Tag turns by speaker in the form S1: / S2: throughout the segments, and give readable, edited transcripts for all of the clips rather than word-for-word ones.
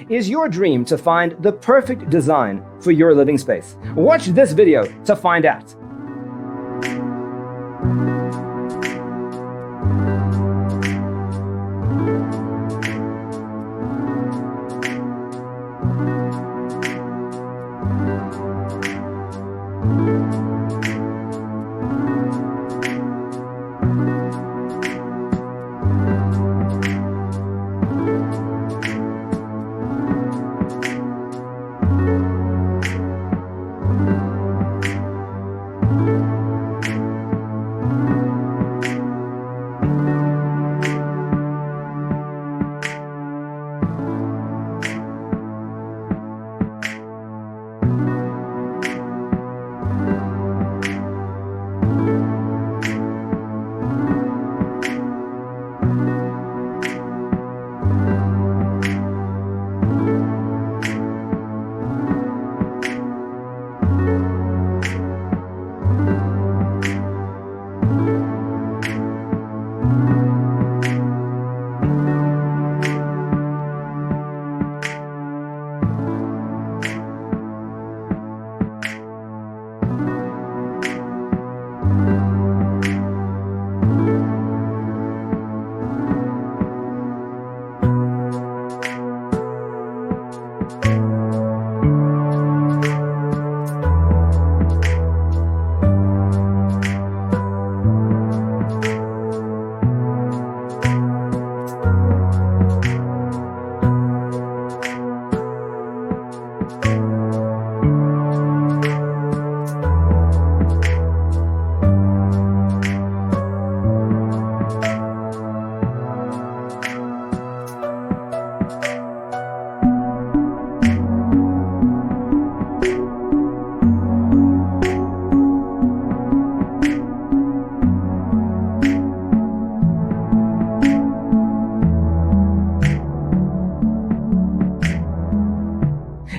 S1: Is your dream to find the perfect design for your living space? Watch this video to find out.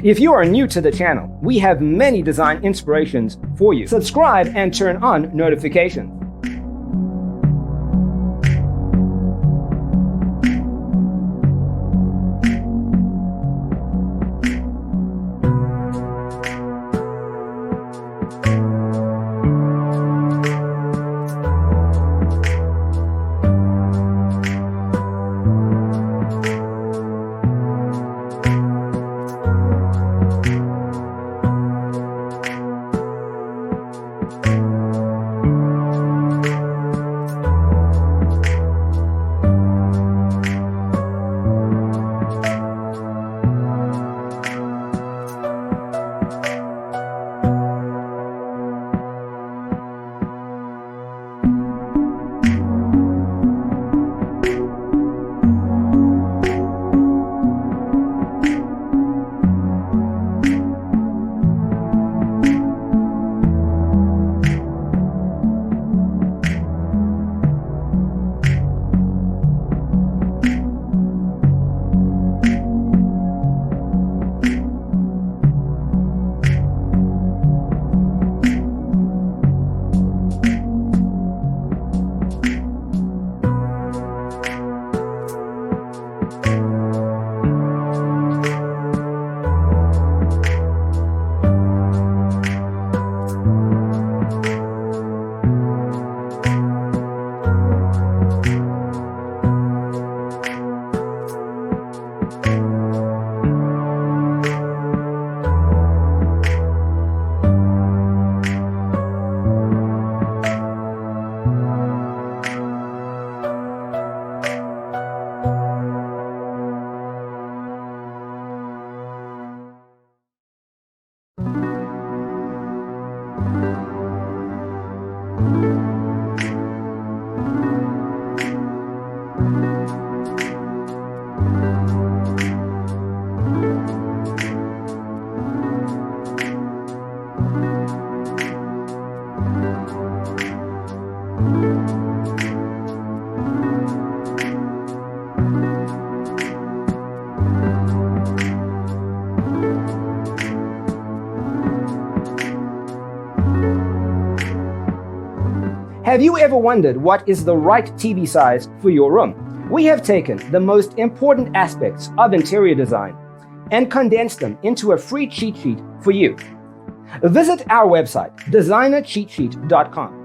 S1: If you are new to the channel, we have many design inspirations for you. Subscribe and turn on notifications. Have you ever wondered what is the right TV size for your room? We have taken the most important aspects of interior design and condense them into a free cheat sheet for you. Visit our website, designercheatsheet.com.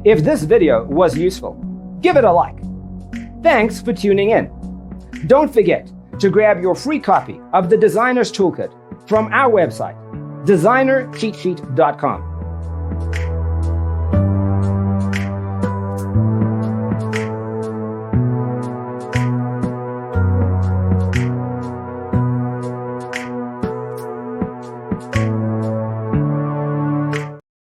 S1: If this video was useful, give it a like. Thanks for tuning in. Don't forget to grab your free copy of the Designer's Toolkit from our website, designercheatsheet.com.